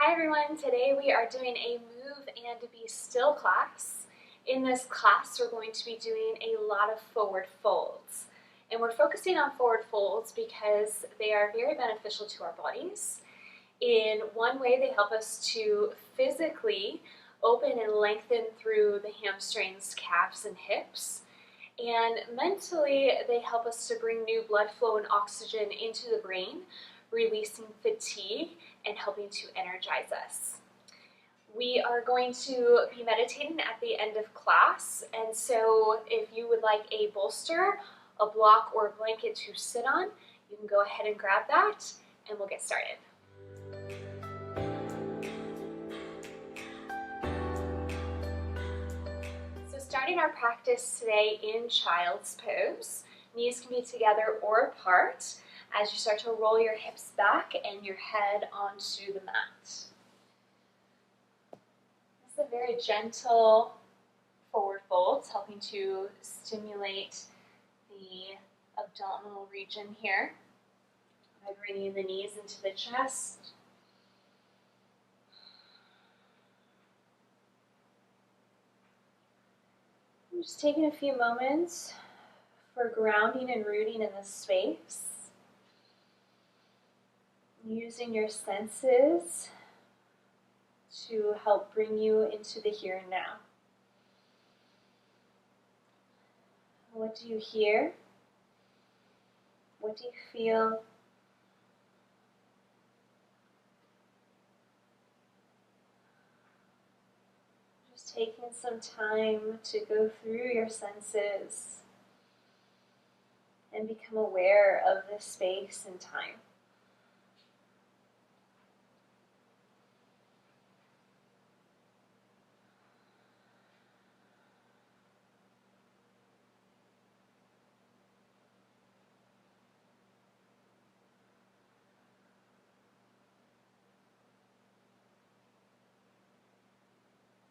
Hi everyone, today we are doing a move and be still class. In this class we're going to be doing a lot of forward folds. And we're focusing on forward folds because they are very beneficial to our bodies. In one way they help us to physically open and lengthen through the hamstrings, calves, and hips. And mentally they help us to bring new blood flow and oxygen into the brain, releasing fatigue and helping to energize us. We are going to be meditating at the end of class, and so if you would like a bolster, a block, or a blanket to sit on, you can go ahead and grab that, and we'll get started. So starting our practice today in child's pose, knees can be together or apart, as you start to roll your hips back and your head onto the mat. This is a very gentle forward fold, helping to stimulate the abdominal region here by bringing the knees into the chest. I'm just taking a few moments for grounding and rooting in this space. Using your senses to help bring you into the here and now. What do you hear? What do you feel? Just taking some time to go through your senses and become aware of this space and time.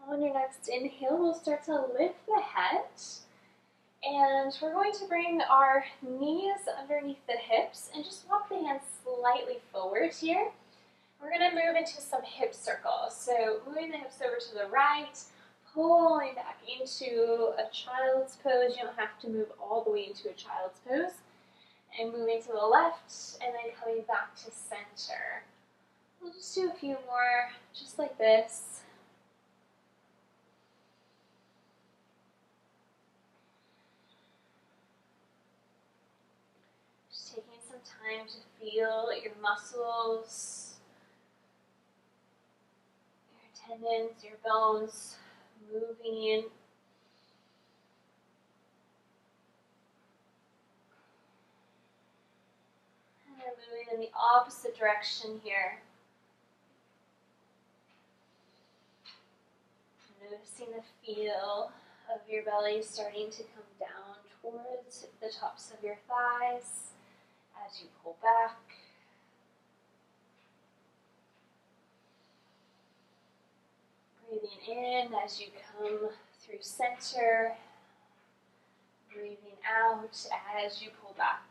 On your next inhale, we'll start to lift the head, and we're going to bring our knees underneath the hips and just walk the hands slightly forward here. We're going to move into some hip circles. So moving the hips over to the right, pulling back into a child's pose. You don't have to move all the way into a child's pose. And moving to the left, and then coming back to center. We'll just do a few more, just like this. Just taking some time to feel your muscles, your tendons, your bones moving. And then moving in the opposite direction here. Noticing the feel of your belly starting to come down towards the tops of your thighs as you pull back. Breathing in as you come through center. Breathing out as you pull back.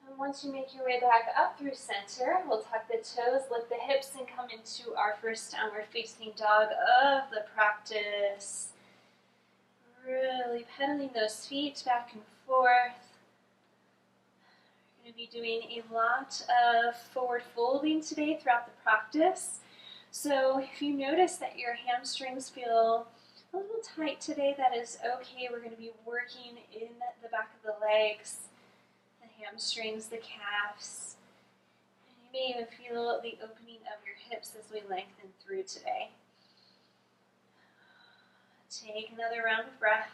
And once you make your way back up through center, we'll tuck the toes, lift the hips, and come into our first downward facing dog of the practice. Really pedaling those feet back and forth. We're going to be doing a lot of forward folding today throughout the practice. So if you notice that your hamstrings feel a little tight today, that is okay. We're going to be working in the back of the legs, the hamstrings, the calves. And you may even feel the opening of your hips as we lengthen through today. Take another round of breath.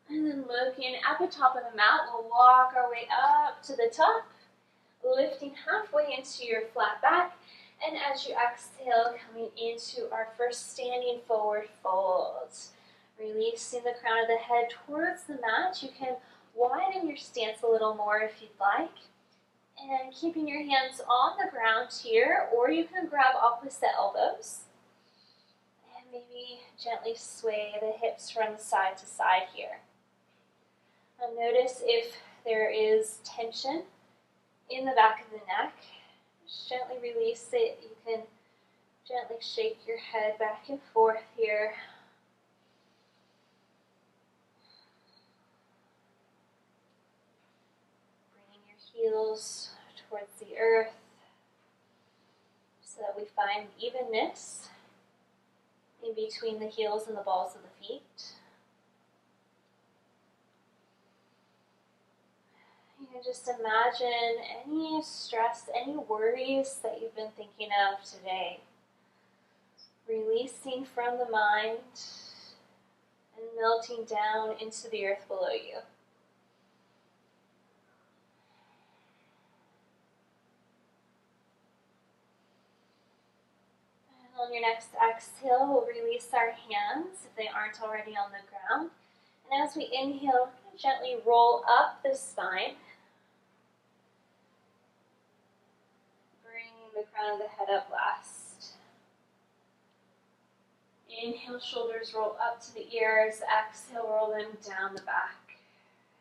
And then looking at the top of the mat, we'll walk our way up to the top, lifting halfway into your flat back. And as you exhale, coming into our first standing forward fold. Releasing the crown of the head towards the mat. You can widen your stance a little more if you'd like. And keeping your hands on the ground here, or you can grab opposite elbows. Gently sway the hips from side to side here. Now notice if there is tension in the back of the neck. Just gently release it. You can gently shake your head back and forth here. Bringing your heels towards the earth so that we find evenness in between the heels and the balls of the feet. You can just imagine any stress, any worries that you've been thinking of today, releasing from the mind and melting down into the earth below you. And on your next exhale, we'll release our hands if they aren't already on the ground. And as we inhale, gently roll up the spine. Bringing the crown of the head up last. Inhale, shoulders roll up to the ears. Exhale, roll them down the back.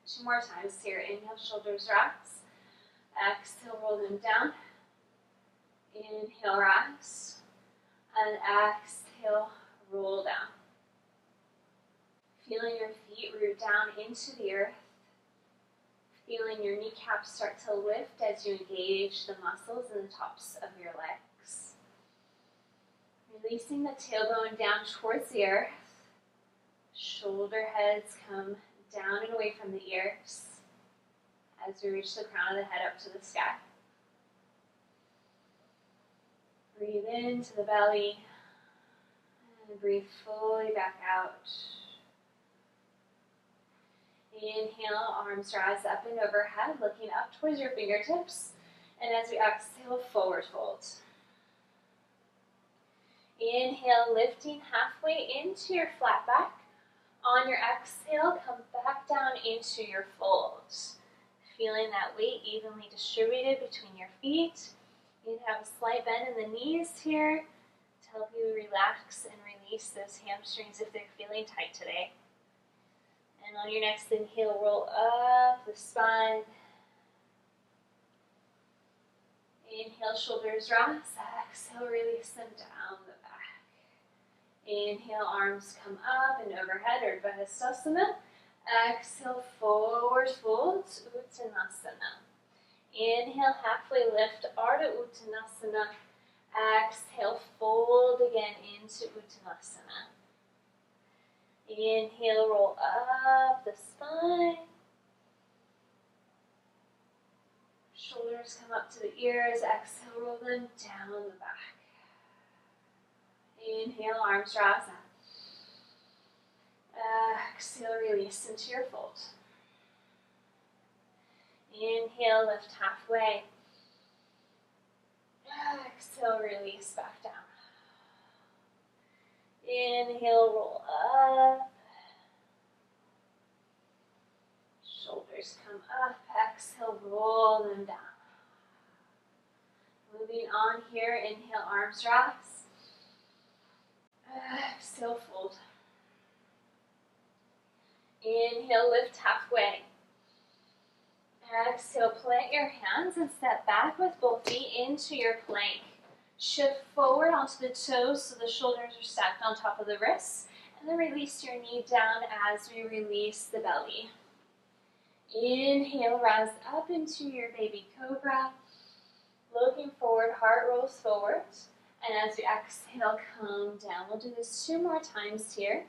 2 more times here. Inhale, shoulders rise. Exhale, roll them down. Inhale, rise. And exhale, roll down. Feeling your feet root down into the earth. Feeling your kneecaps start to lift as you engage the muscles in the tops of your legs. Releasing the tailbone down towards the earth. Shoulder heads come down and away from the ears as we reach the crown of the head up to the sky. Breathe into the belly and breathe fully back out. Inhale, arms rise up and overhead, looking up towards your fingertips. And as we exhale, forward fold. Inhale, lifting halfway into your flat back. On your exhale, come back down into your fold. Feeling that weight evenly distributed between your feet. You can have a slight bend in the knees here to help you relax and release those hamstrings if they're feeling tight today. And on your next inhale, roll up the spine. Inhale, shoulders rise. Exhale, release them down the back. Inhale, arms come up and overhead, Urdhva Hastasana. Exhale, forward fold, Uttanasana. Inhale, halfway lift, Ardha Uttanasana. Exhale, fold again into Uttanasana. Inhale, roll up the spine. Shoulders come up to the ears. Exhale, roll them down the back. Inhale, arms rise up. Exhale, release into your fold. Inhale, lift halfway. Exhale, release back down. Inhale, roll up. Shoulders come up. Exhale, roll them down. Moving on here, inhale, arms rise. Exhale, fold. Inhale, lift halfway. Exhale, plant your hands and step back with both feet into your plank. Shift forward onto the toes so the shoulders are stacked on top of the wrists. And then release your knee down as we release the belly. Inhale, rise up into your baby cobra. Looking forward, heart rolls forward. And as you exhale, come down. We'll do this 2 more times here.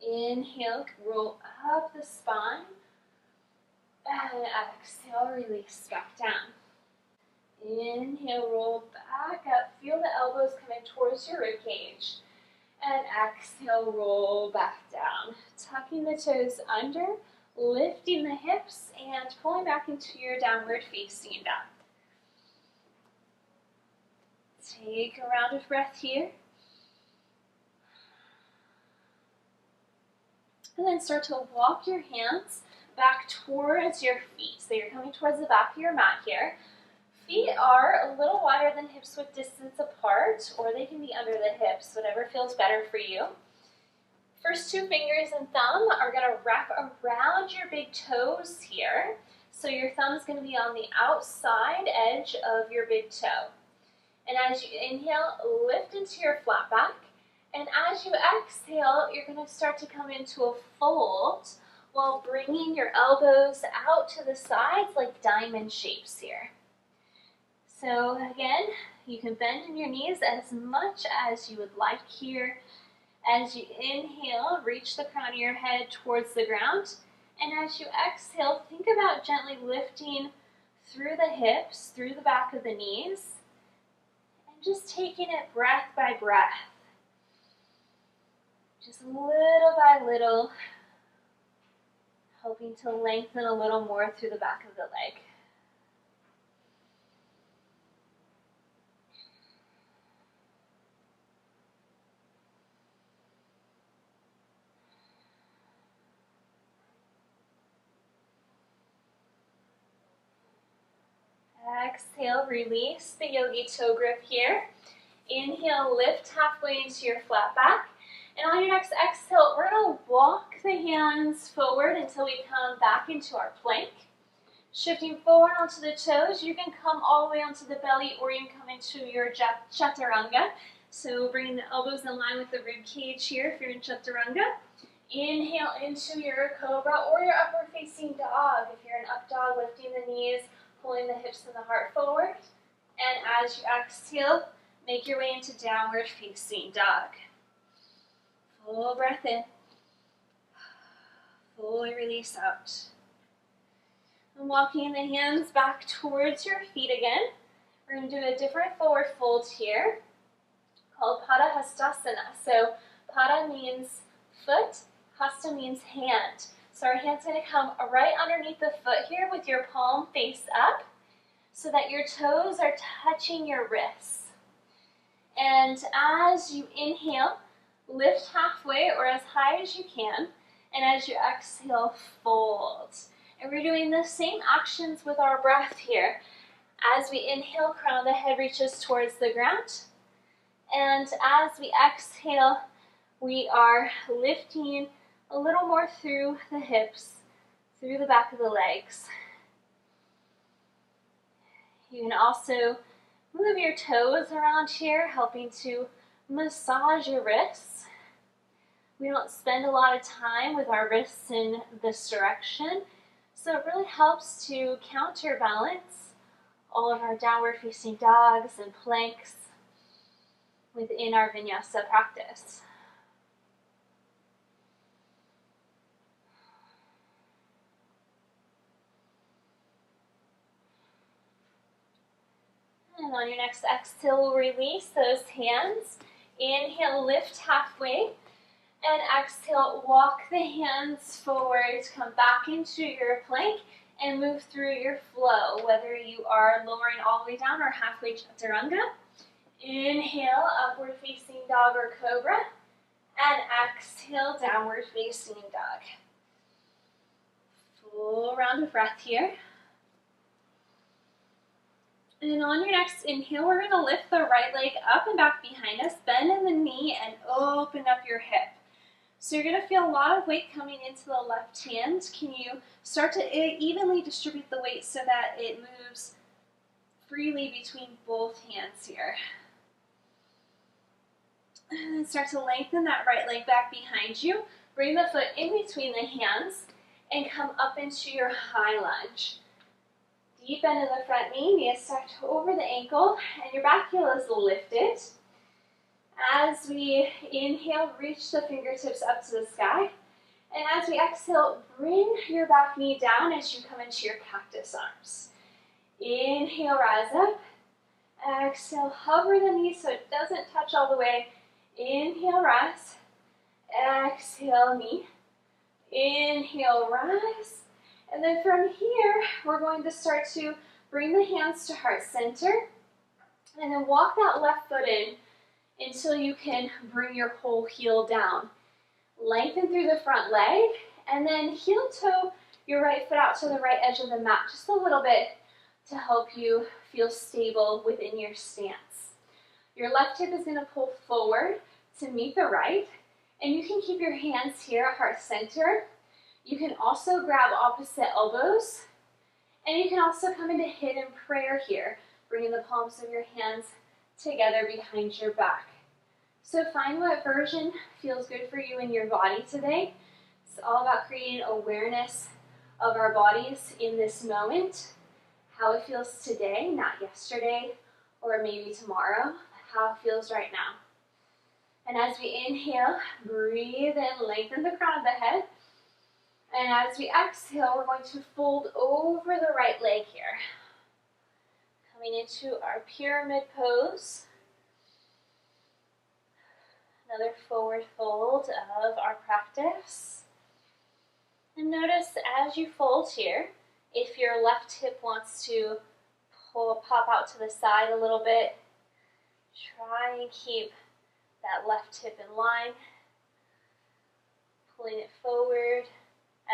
Inhale, roll up the spine. And exhale, release back down. Inhale, roll back up. Feel the elbows coming towards your rib cage. And exhale, roll back down. Tucking the toes under, lifting the hips, and pulling back into your downward facing dog. Take a round of breath here. And then start to walk your hands back towards your feet. So you're coming towards the back of your mat here. Feet are a little wider than hips width distance apart, or they can be under the hips, whatever feels better for you. First two fingers and thumb are going to wrap around your big toes here. So your thumb is going to be on the outside edge of your big toe. And as you inhale, lift into your flat back. And as you exhale, you're going to start to come into a fold while bringing your elbows out to the sides like diamond shapes here. So again, you can bend in your knees as much as you would like here. As you inhale, reach the crown of your head towards the ground. And as you exhale, think about gently lifting through the hips, through the back of the knees, and just taking it breath by breath. Just little by little, helping to lengthen a little more through the back of the leg. Exhale, release the yogi toe grip here. Inhale, lift halfway into your flat back. And on your next exhale, we're going to walk the hands forward until we come back into our plank. Shifting forward onto the toes, you can come all the way onto the belly or you can come into your chaturanga. So bringing the elbows in line with the rib cage here if you're in chaturanga. Inhale into your cobra or your upward facing dog. If you're in up dog, lifting the knees, pulling the hips and the heart forward. And as you exhale, make your way into downward facing dog. Full breath in. Fully release out. And walking the hands back towards your feet again. We're going to do a different forward fold here called Pada Hastasana. So Pada means foot, Hasta means hand. So our hand's going to come right underneath the foot here with your palm face up so that your toes are touching your wrists. And as you inhale, lift halfway or as high as you can. And as you exhale, fold. And we're doing the same actions with our breath here. As we inhale, crown of the head reaches towards the ground. And as we exhale, we are lifting a little more through the hips, through the back of the legs. You can also move your toes around here, helping to massage your wrists. We don't spend a lot of time with our wrists in this direction, so it really helps to counterbalance all of our downward facing dogs and planks within our vinyasa practice. And on your next exhale, we'll release those hands. Inhale, lift halfway. And exhale, walk the hands forward, come back into your plank, and move through your flow, whether you are lowering all the way down or halfway chaturanga. Inhale, upward facing dog or cobra. And exhale, downward facing dog. Full round of breath here. And on your next inhale, we're going to lift the right leg up and back behind us, bend in the knee, and open up your hip. So you're going to feel a lot of weight coming into the left hand. Can you start to evenly distribute the weight so that it moves freely between both hands here? And then start to lengthen that right leg back behind you. Bring the foot in between the hands and come up into your high lunge. Deep end of the front knee, knee is tucked over the ankle, and your back heel is lifted. As we inhale, reach the fingertips up to the sky. And as we exhale, bring your back knee down as you come into your cactus arms. Inhale, rise up. Exhale, hover the knee so it doesn't touch all the way. Inhale, rise. Exhale, knee. Inhale, rise. And then from here, we're going to start to bring the hands to heart center. And then walk that left foot in until you can bring your whole heel down. Lengthen through the front leg, and then heel toe your right foot out to the right edge of the mat just a little bit to help you feel stable within your stance. Your left hip is going to pull forward to meet the right, And you can keep your hands here at heart center. You can also grab opposite elbows. And you can also come into hidden prayer here, bringing the palms of your hands together behind your back. So find what version feels good for you in your body today. It's all about creating awareness of our bodies in this moment, how it feels today, not yesterday, or maybe tomorrow, how it feels right now. And as we inhale, breathe in, lengthen the crown of the head. And as we exhale, we're going to fold over the right leg here. Coming into our pyramid pose. Another forward fold of our practice. And notice as you fold here, if your left hip wants to pop out to the side a little bit, try and keep that left hip in line, pulling it forward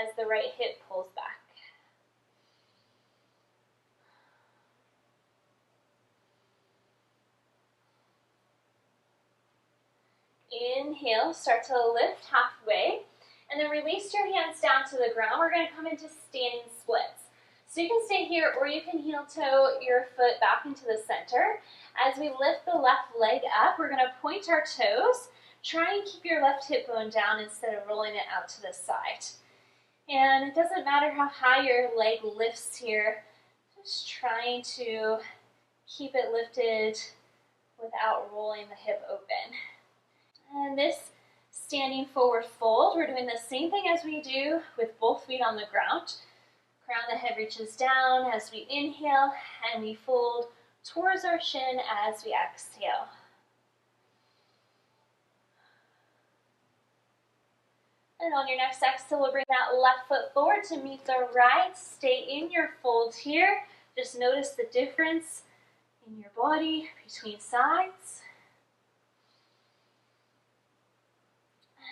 as the right hip pulls back. Inhale, start to lift halfway, and then release your hands down to the ground. We're going to come into standing splits. So you can stay here, or you can heel toe your foot back into the center. As we lift the left leg up, we're going to point our toes. Try and keep your left hip bone down instead of rolling it out to the side. And it doesn't matter how high your leg lifts here, just trying to keep it lifted without rolling the hip open. And this standing forward fold, we're doing the same thing as we do with both feet on the ground. Crown of the head reaches down as we inhale, and we fold towards our shin as we exhale. And on your next exhale, we'll bring that left foot forward to meet the right. Stay in your fold here. Just notice the difference in your body between sides.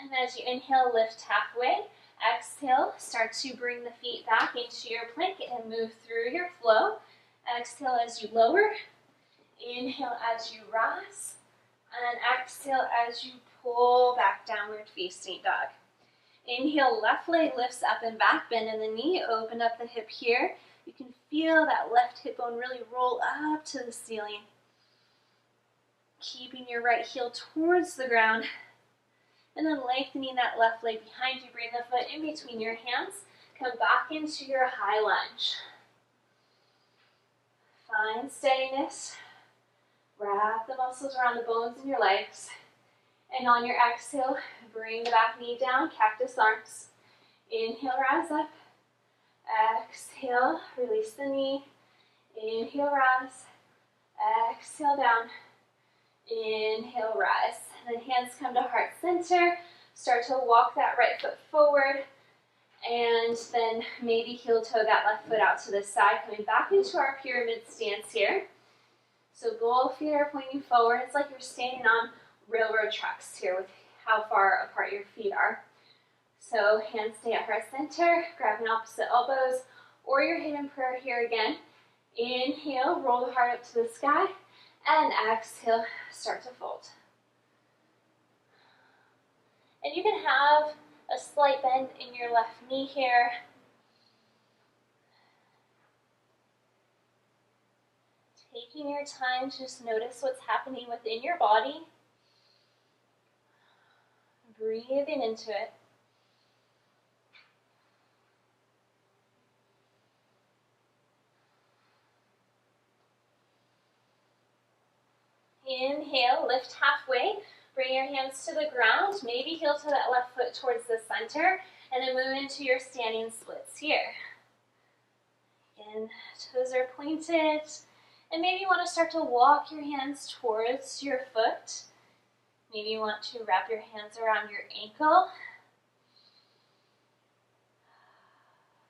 And as you inhale, lift halfway. Exhale, start to bring the feet back into your plank and move through your flow. Exhale as you lower. Inhale as you rise. And exhale as you pull back, downward facing dog. Inhale, left leg lifts up and back, bend in the knee, open up the hip here. You can feel that left hip bone really roll up to the ceiling. Keeping your right heel towards the ground, and then lengthening that left leg behind you. Bring the foot in between your hands. Come back into your high lunge. Find steadiness. Wrap the muscles around the bones in your legs. And on your exhale, bring the back knee down, cactus arms. Inhale, rise up. Exhale, release the knee. Inhale, rise. Exhale, down. Inhale, rise. And then hands come to heart center. Start to walk that right foot forward. And then maybe heel toe that left foot out to the side, coming back into our pyramid stance here. So both feet are pointing forward. It's like you're standing on railroad tracks here with how far apart your feet are. So hands stay at heart center, grabbing opposite elbows, or your hidden prayer here again. Inhale, roll the heart up to the sky, and exhale, start to fold. And you can have a slight bend in your left knee here. Taking your time to just notice what's happening within your body. Breathing into it. Inhale, lift halfway. Bring your hands to the ground. Maybe heel to that left foot towards the center. And then move into your standing splits here. Again, toes are pointed. And maybe you want to start to walk your hands towards your foot. Maybe you want to wrap your hands around your ankle.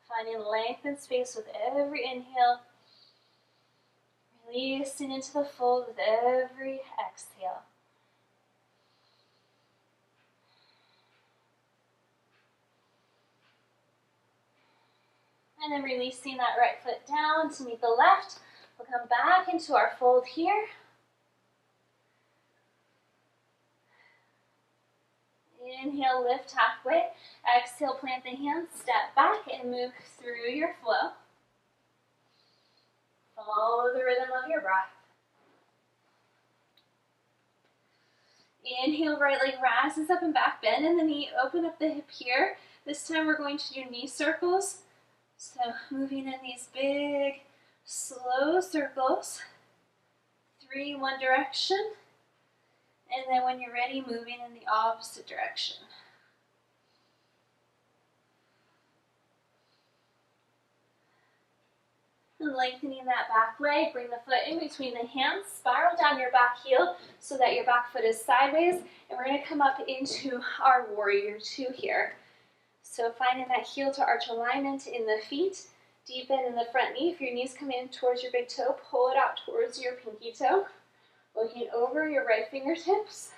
Finding length and space with every inhale. Releasing into the fold with every exhale. And then releasing that right foot down to meet the left. We'll come back into our fold here. Inhale, lift halfway. Exhale, plant the hands, step back, and move through your flow. Follow the rhythm of your breath. Inhale, right leg rises up and back, bend in the knee, open up the hip here. This time we're going to do knee circles. So moving in these big, slow circles. 3, one direction. And then when you're ready, moving in the opposite direction. And lengthening that back leg, bring the foot in between the hands, spiral down your back heel so that your back foot is sideways, and we're going to come up into our warrior 2 here. So finding that heel to arch alignment in the feet, deep bend in the front knee. If your knees come in towards your big toe, pull it out towards your pinky toe, looking over your right fingertips.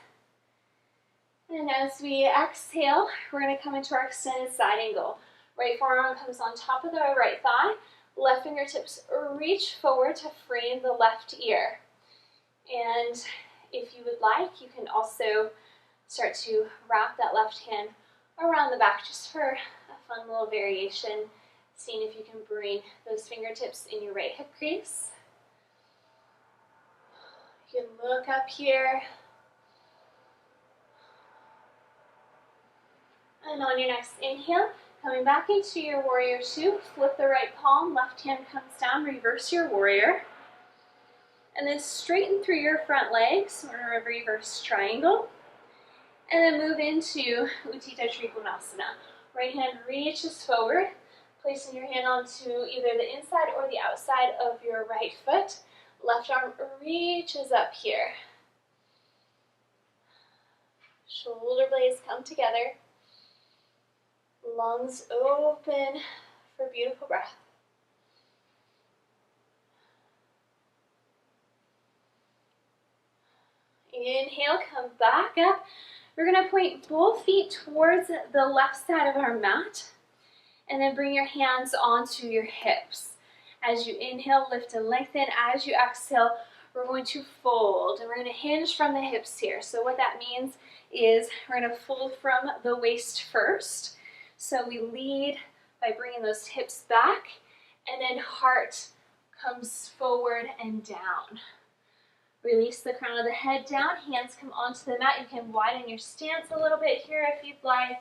And as we exhale, we're going to come into our extended side angle. Right forearm comes on top of the right thigh. Left fingertips reach forward to frame the left ear. And if you would like, you can also start to wrap that left hand around the back just for a fun little variation, seeing if you can bring those fingertips in your right hip crease. You can look up here. And on your next inhale, coming back into your warrior 2, flip the right palm, left hand comes down, reverse your warrior. And then straighten through your front legs, or a reverse triangle. And then move into Utthita Trikonasana. Right hand reaches forward, placing your hand onto either the inside or the outside of your right foot. Left arm reaches up here. Shoulder blades come together. Lungs open for beautiful breath. Inhale, come back up. We're going to point both feet towards the left side of our mat. And then bring your hands onto your hips. As you inhale, lift and lengthen. As you exhale, we're going to fold. And we're going to hinge from the hips here. So what that means is we're going to fold from the waist first. So we lead by bringing those hips back, and then heart comes forward and down. Release the crown of the head down, hands come onto the mat. You can widen your stance a little bit here if you'd like.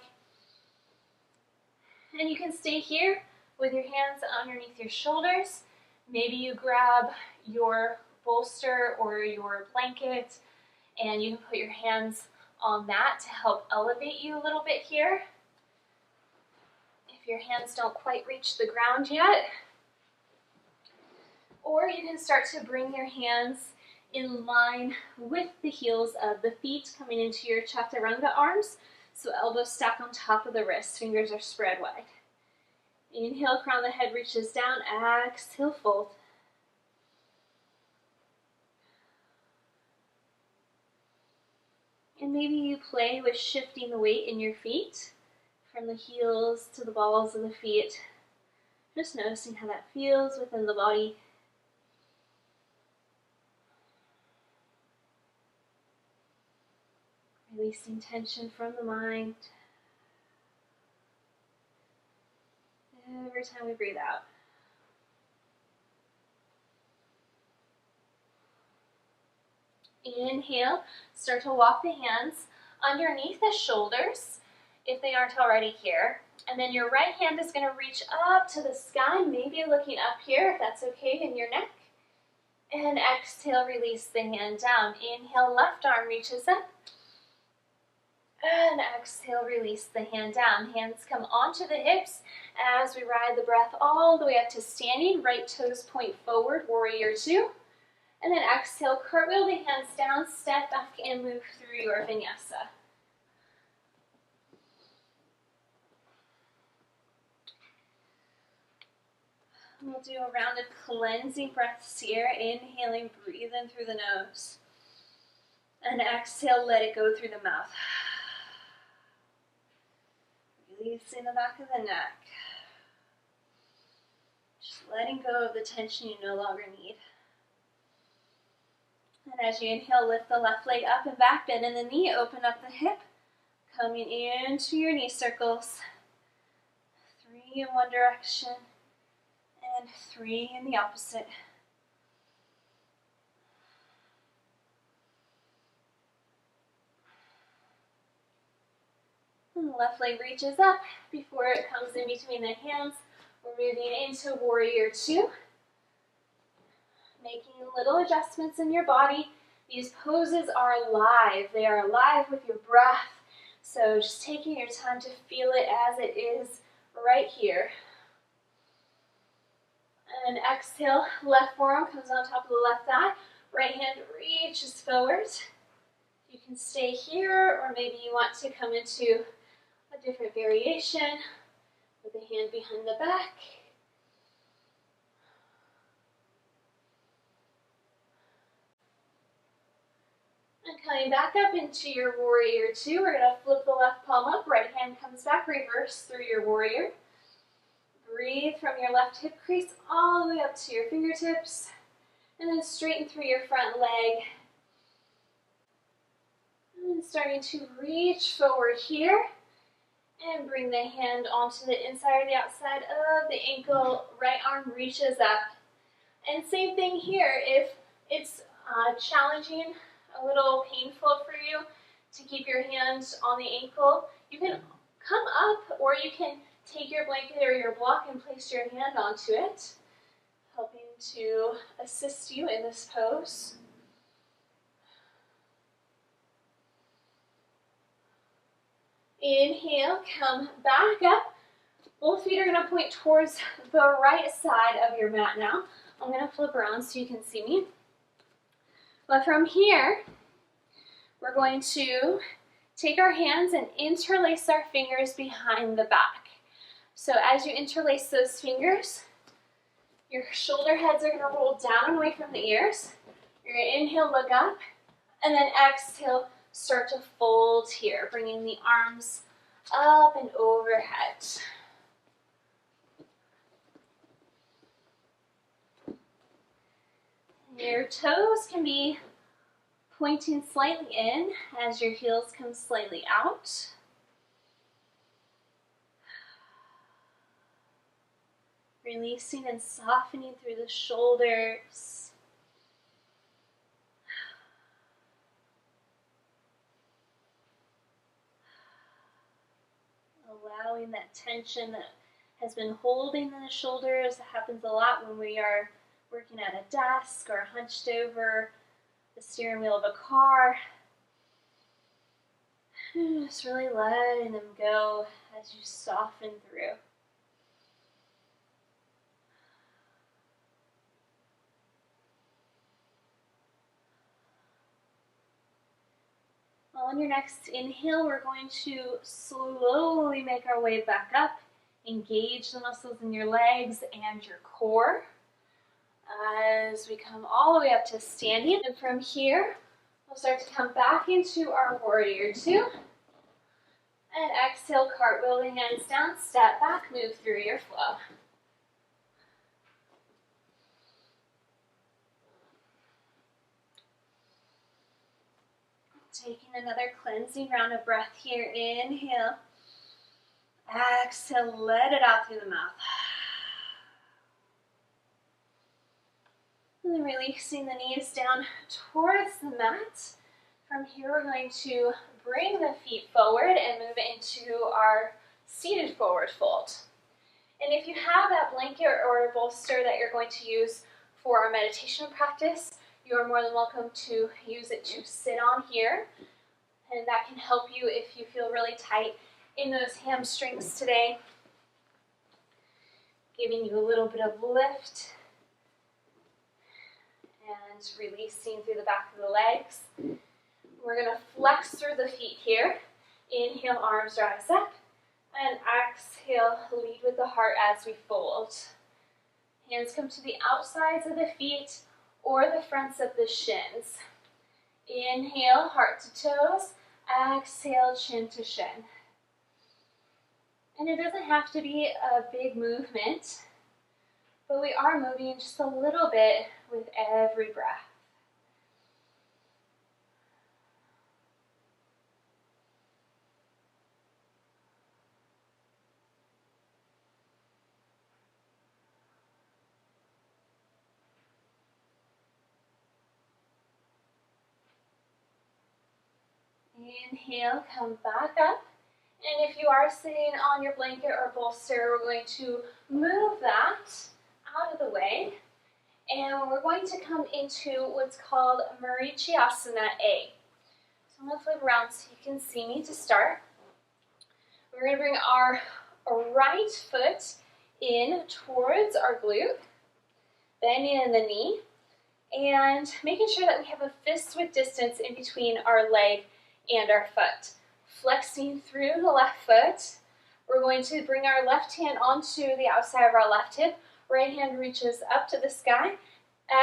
And you can stay here with your hands underneath your shoulders. Maybe you grab your bolster or your blanket, and you can put your hands on that to help elevate you a little bit here. If your hands don't quite reach the ground yet. Or you can start to bring your hands in line with the heels of the feet coming into your chaturanga arms. So elbows stack on top of the wrists, fingers are spread wide. Inhale, crown of the head reaches down, exhale, fold. And maybe you play with shifting the weight in your feet from the heels to the balls of the feet. Just noticing how that feels within the body. Releasing tension from the mind. Every time we breathe out. Inhale, start to walk the hands underneath the shoulders if they aren't already here. And then your right hand is going to reach up to the sky, maybe looking up here if that's okay in your neck. And exhale, release the hand down. Inhale, left arm reaches up. And exhale, release the hand down. Hands come onto the hips as we ride the breath all the way up to standing. Right toes point forward, warrior 2. And then exhale, cartwheel the hands down, step back and move through your vinyasa. We'll do a round of cleansing breaths here. Inhaling, breathe in through the nose. And exhale, let it go through the mouth. Releasing the back of the neck. Just letting go of the tension you no longer need. And as you inhale, lift the left leg up and back, bend in the knee, open up the hip. Coming into your knee circles. 3 in one direction and 3 in the opposite. And the left leg reaches up before it comes in between the hands. We're moving into warrior 2. Making little adjustments in your body. These poses are alive. They are alive with your breath. So just taking your time to feel it as it is right here. And exhale, left forearm comes on top of the left thigh. Right hand reaches forward. You can stay here, or maybe you want to come into a different variation with the hand behind the back. And coming back up into your warrior 2, we're going to flip the left palm up, right hand comes back, reverse through your warrior. Breathe from your left hip crease all the way up to your fingertips, and then straighten through your front leg. And starting to reach forward here, and bring the hand onto the inside or the outside of the ankle, right arm reaches up. And same thing here, if it's challenging, a little painful for you to keep your hands on the ankle, you can come up, or you can take your blanket or your block and place your hand onto it, helping to assist you in this pose. Inhale, come back up. Both feet are going to point towards the right side of your mat now. I'm going to flip around so you can see me. But from here, we're going to take our hands and interlace our fingers behind the back. So as you interlace those fingers, your shoulder heads are going to roll down and away from the ears. You're going to inhale, look up, and then exhale, start to fold here, bringing the arms up and overhead. Your toes can be pointing slightly in as your heels come slightly out. Releasing and softening through the shoulders. Allowing that tension that has been holding in the shoulders. It happens a lot when we are working at a desk or hunched over the steering wheel of a car. Just really letting them go as you soften through. On your next inhale, we're going to slowly make our way back up. Engage the muscles in your legs and your core as we come all the way up to standing. And from here, we'll start to come back into our warrior 2. And exhale, cartwheel the hands down, step back, move through your flow. Taking another cleansing round of breath here. Inhale. Exhale, let it out through the mouth. And then releasing the knees down towards the mat. From here, we're going to bring the feet forward and move into our seated forward fold. And if you have that blanket or bolster that you're going to use for our meditation practice, you are more than welcome to use it to sit on here. And that can help you if you feel really tight in those hamstrings today. Giving you a little bit of lift. And releasing through the back of the legs. We're going to flex through the feet here. Inhale, arms rise up. And exhale, lead with the heart as we fold. Hands come to the outsides of the feet or the fronts of the shins. Inhale, heart to toes. Exhale, chin to shin. And it doesn't have to be a big movement, but we are moving just a little bit with every breath. Inhale, come back up. And if you are sitting on your blanket or bolster, we're going to move that out of the way. And we're going to come into what's called Marichiasana A. So I'm going to flip around so you can see me to start. We're going to bring our right foot in towards our glute, bending in the knee, and making sure that we have a fist width distance in between our leg and our foot. Flexing through the left foot, we're going to bring our left hand onto the outside of our left hip. Right hand reaches up to the sky.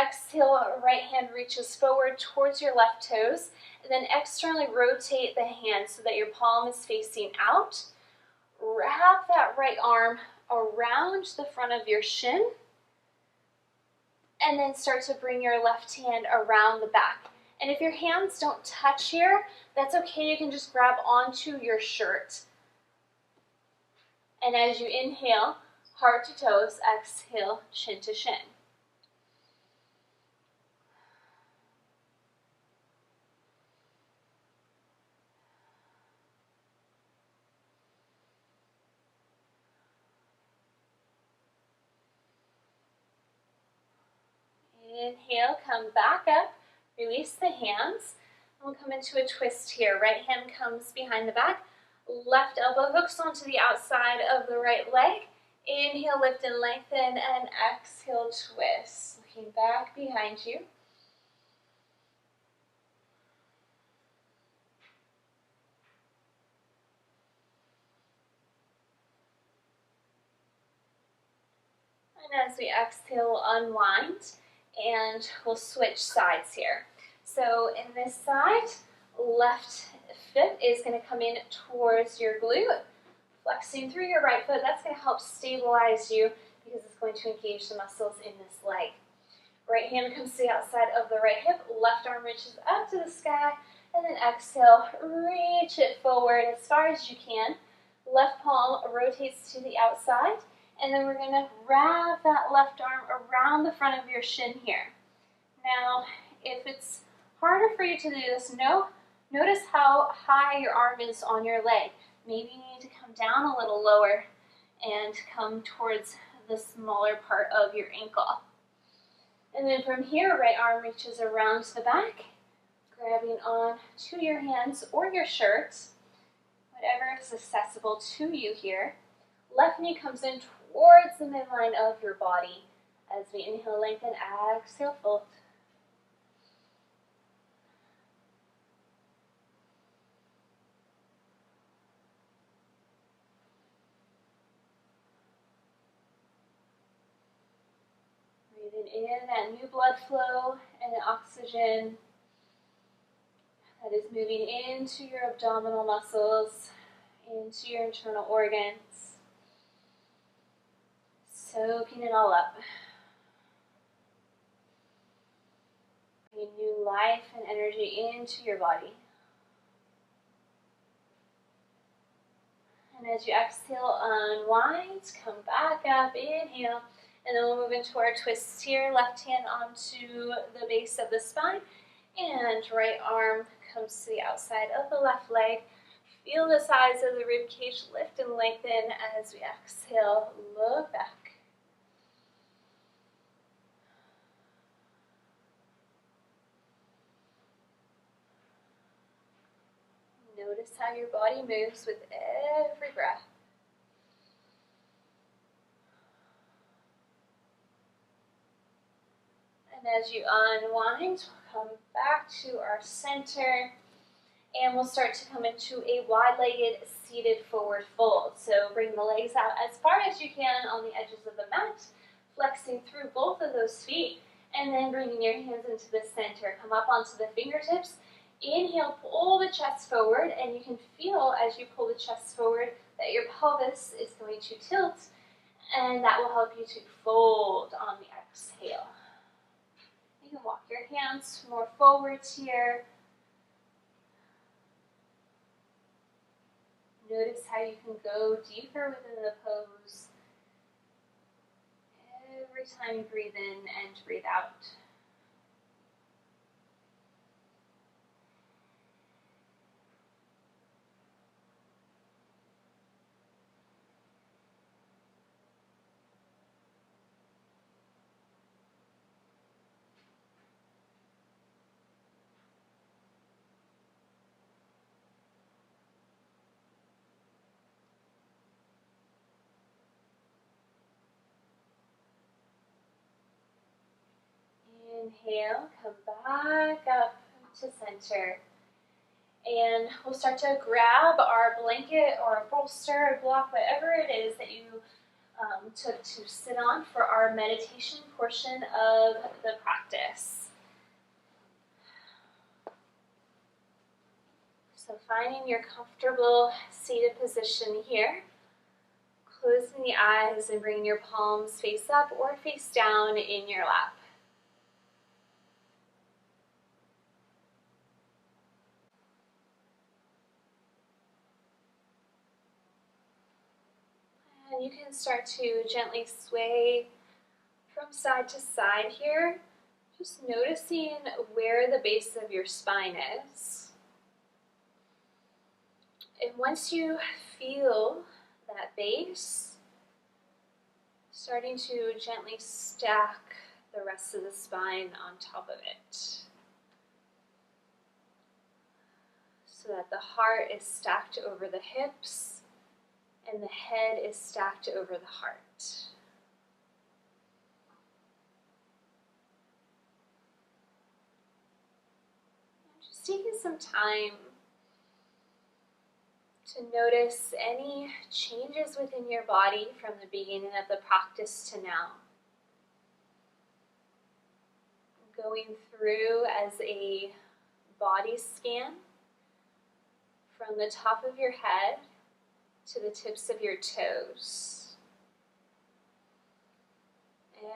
Exhale, right hand reaches forward towards your left toes. And then externally rotate the hand so that your palm is facing out. Wrap that right arm around the front of your shin. And then start to bring your left hand around the back. And if your hands don't touch here, that's okay. You can just grab onto your shirt. And as you inhale, heart to toes, exhale, chin to shin. Inhale, come back up, release the hands, and we'll come into a twist here. Right hand comes behind the back, left elbow hooks onto the outside of the right leg. Inhale, lift and lengthen, and exhale, twist. Looking back behind you. And as we exhale, we'll unwind. And we'll switch sides here. So in this side, left foot is going to come in towards your glute, flexing through your right foot. That's going to help stabilize you because it's going to engage the muscles in this leg. Right hand comes to the outside of the right hip, left arm reaches up to the sky, and then exhale, reach it forward as far as you can. Left palm rotates to the outside. And then we're going to wrap that left arm around the front of your shin here. Now, if it's harder for you to do this, notice how high your arm is on your leg. Maybe you need to come down a little lower and come towards the smaller part of your ankle. And then from here, right arm reaches around to the back, grabbing on to your hands or your shirt, whatever is accessible to you here. Left knee comes in towards the midline of your body. As we inhale, lengthen, exhale, fold. Breathing in that new blood flow and oxygen that is moving into your abdominal muscles, into your internal organs. Soaking it all up. Bringing new life and energy into your body. And as you exhale, unwind, come back up, inhale, and then we'll move into our twists here. Left hand onto the base of the spine, and right arm comes to the outside of the left leg. Feel the sides of the rib cage lift and lengthen as we exhale, look back. Notice how your body moves with every breath. And as you unwind, we'll come back to our center, and we'll start to come into a wide-legged seated forward fold. So bring the legs out as far as you can on the edges of the mat, flexing through both of those feet, and then bringing your hands into the center. Come up onto the fingertips. Inhale, pull the chest forward, and you can feel as you pull the chest forward that your pelvis is going to tilt, and that will help you to fold on the exhale. You can walk your hands more forwards here. Notice how you can go deeper within the pose every time you breathe in and breathe out. Inhale, come back up to center. And we'll start to grab our blanket or a bolster, a block, whatever it is that you took to sit on for our meditation portion of the practice. So finding your comfortable seated position here, closing the eyes and bringing your palms face up or face down in your lap. And you can start to gently sway from side to side here, just noticing where the base of your spine is. And once you feel that base, starting to gently stack the rest of the spine on top of it, so that the heart is stacked over the hips and the head is stacked over the heart. Just taking some time to notice any changes within your body from the beginning of the practice to now. Going through as a body scan from the top of your head to the tips of your toes.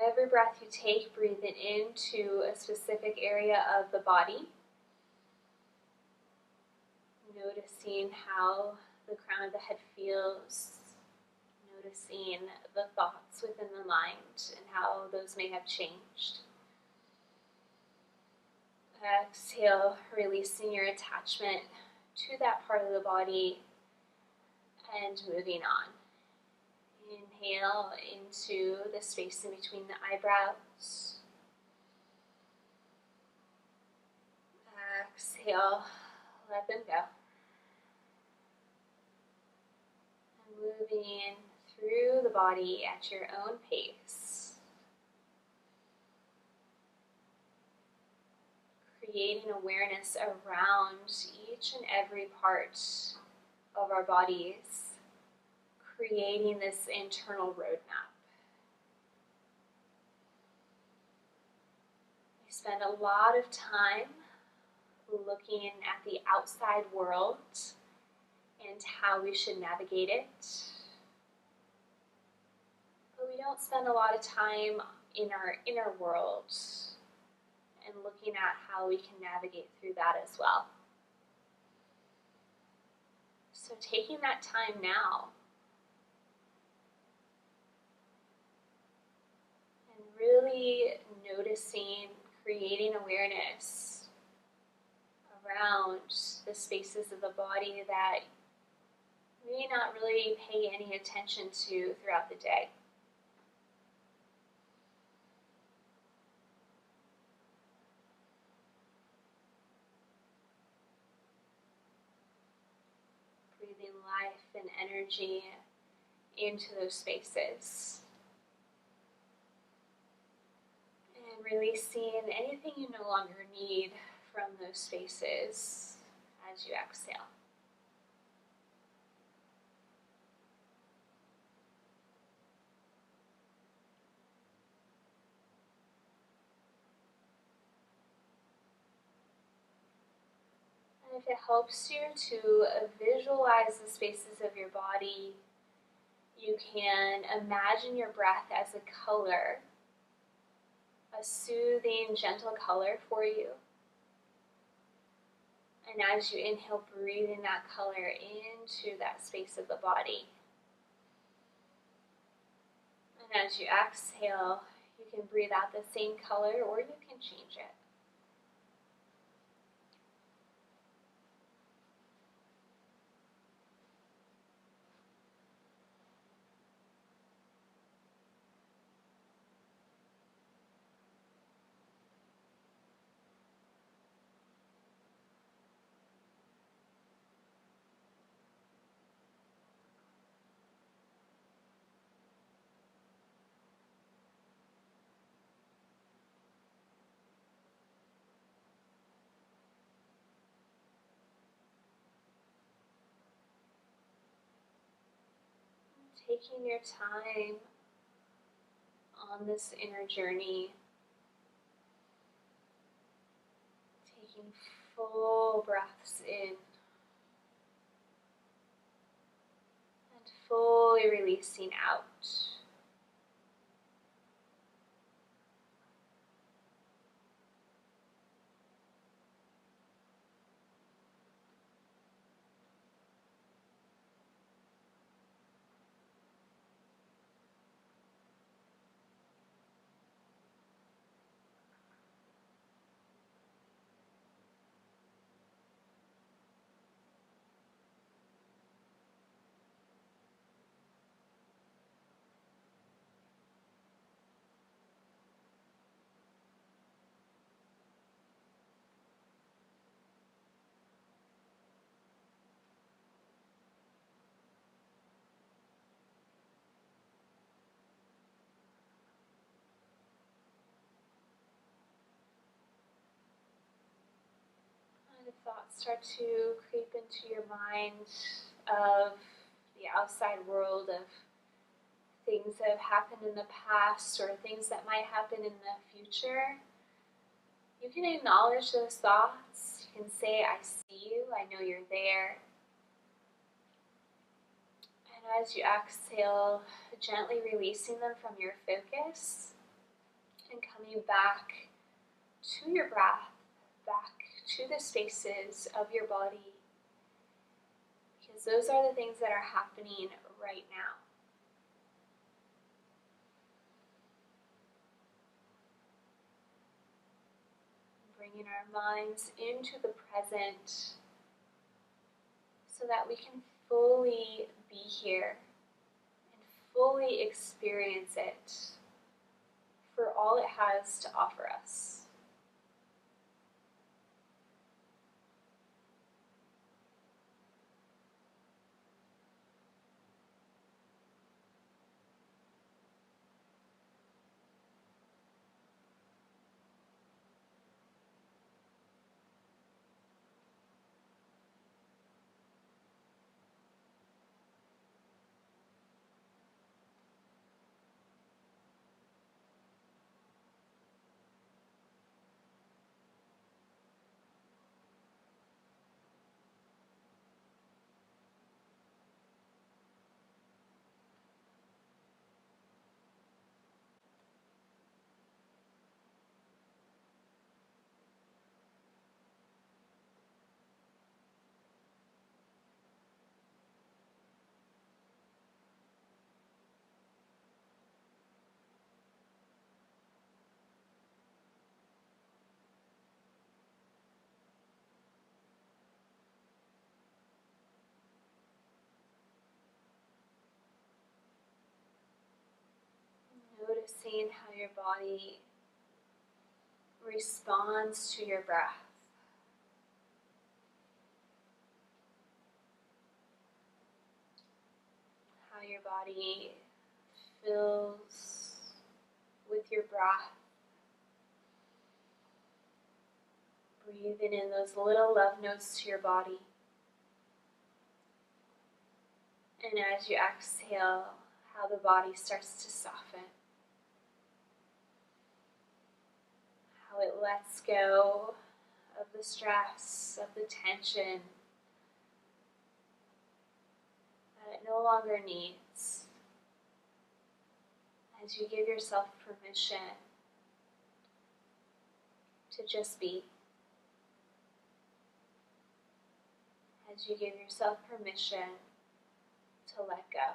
Every breath you take, breathe it into a specific area of the body. Noticing how the crown of the head feels. Noticing the thoughts within the mind and how those may have changed. Exhale, releasing your attachment to that part of the body and moving on. Inhale into the space in between the eyebrows. Exhale, let them go. And moving through the body at your own pace. Creating awareness around each and every part of our bodies, creating this internal roadmap. We spend a lot of time looking at the outside world and how we should navigate it, but we don't spend a lot of time in our inner world and looking at how we can navigate through that as well. So taking that time now and really noticing, creating awareness around the spaces of the body that you may not really pay any attention to throughout the day. Breathing life and energy into those spaces. And releasing anything you no longer need from those spaces as you exhale. And if it helps you to visualize the spaces of your body, you can imagine your breath as a color, a soothing, gentle color for you. And as you inhale, breathing that color into that space of the body. And as you exhale, you can breathe out the same color or you can change it. taking your time on this inner journey, taking full breaths in and fully releasing out. And if thoughts start to creep into your mind of the outside world, of things that have happened in the past or things that might happen in the future, you can acknowledge those thoughts. You can say, I see you, I know you're there. And as you exhale, gently releasing them from your focus and coming back to your breath, back to the spaces of your body, because those are the things that are happening right now. Bringing our minds into the present so that we can fully be here and fully experience it for all it has to offer us. Noticing how your body responds to your breath. How your body fills with your breath. Breathing in those little love notes to your body. And as you exhale, how the body starts to soften. How it lets go of the stress, of the tension that it no longer needs. As you give yourself permission to just be. As you give yourself permission to let go.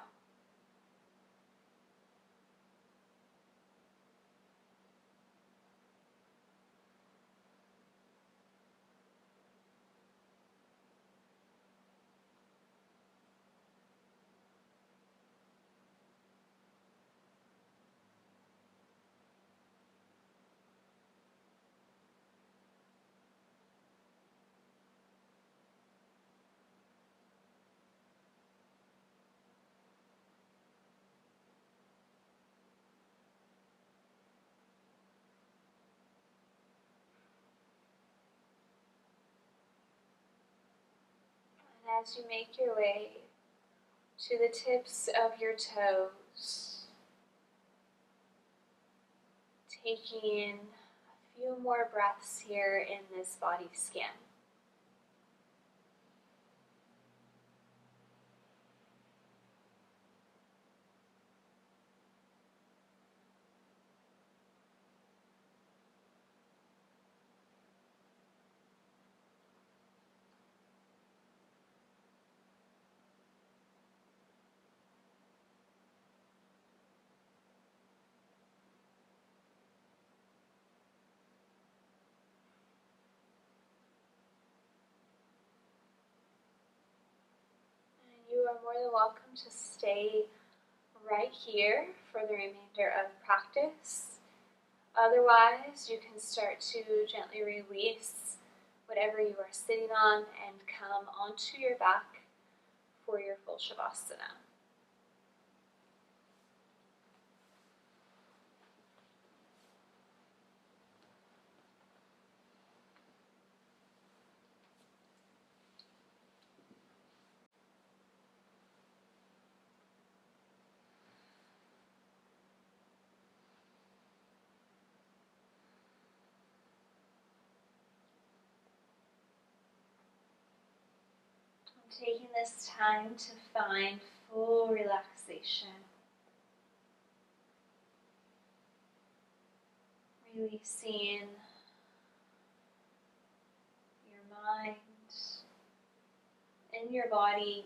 And as you make your way to the tips of your toes. Taking a few more breaths here in this body scan. You are more than welcome to stay right here for the remainder of practice. Otherwise, you can start to gently release whatever you are sitting on and come onto your back for your full Shavasana. Taking this time to find full relaxation. Releasing your mind and your body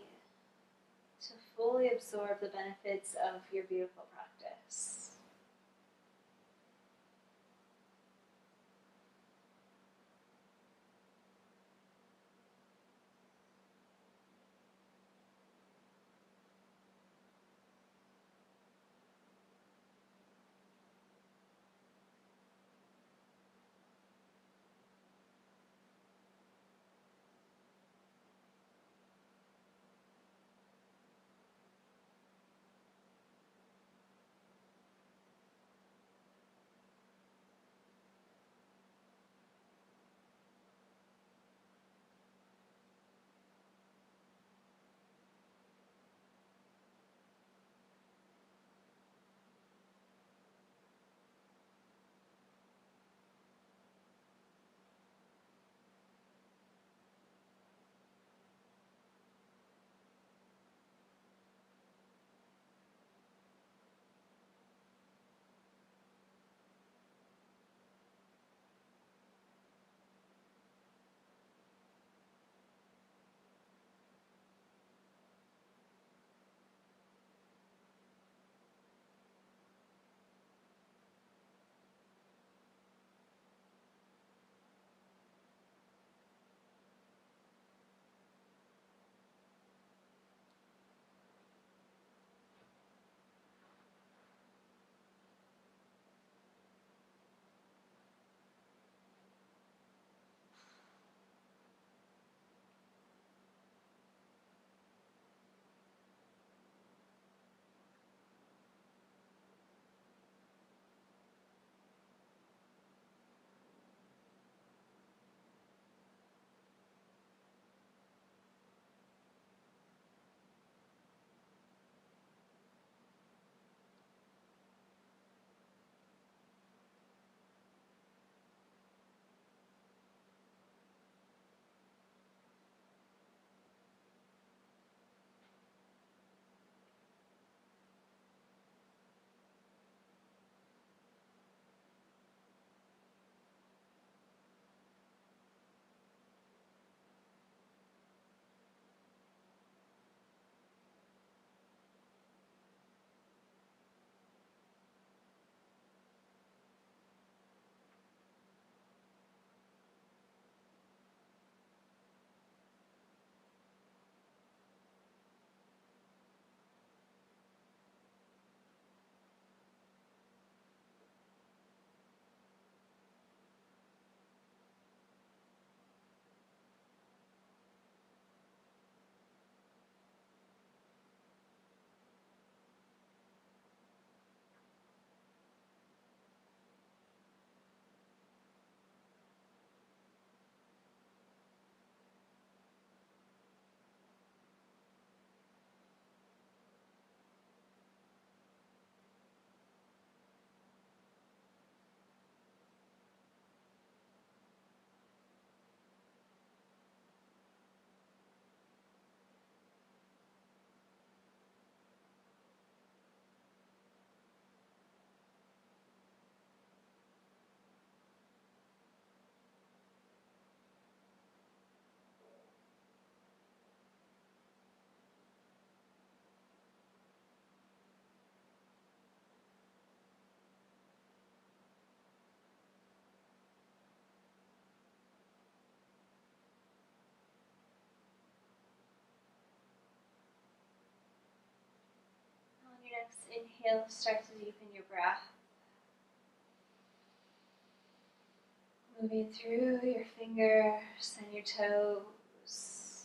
to fully absorb the benefits of your beautiful practice. Inhale, start to deepen your breath. Moving through your fingers and your toes.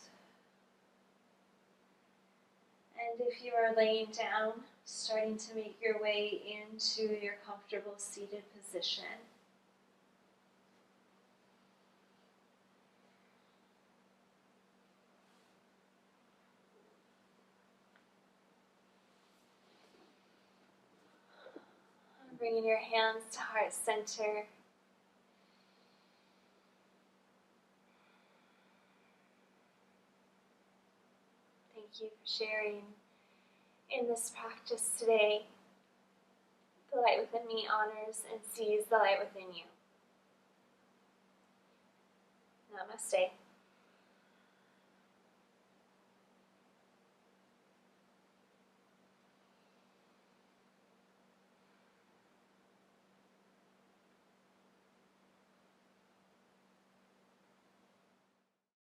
And if you are laying down, starting to make your way into your comfortable seated position. Bringing your hands to heart center. Thank you for sharing in this practice today. The light within me honors and sees the light within you. Namaste.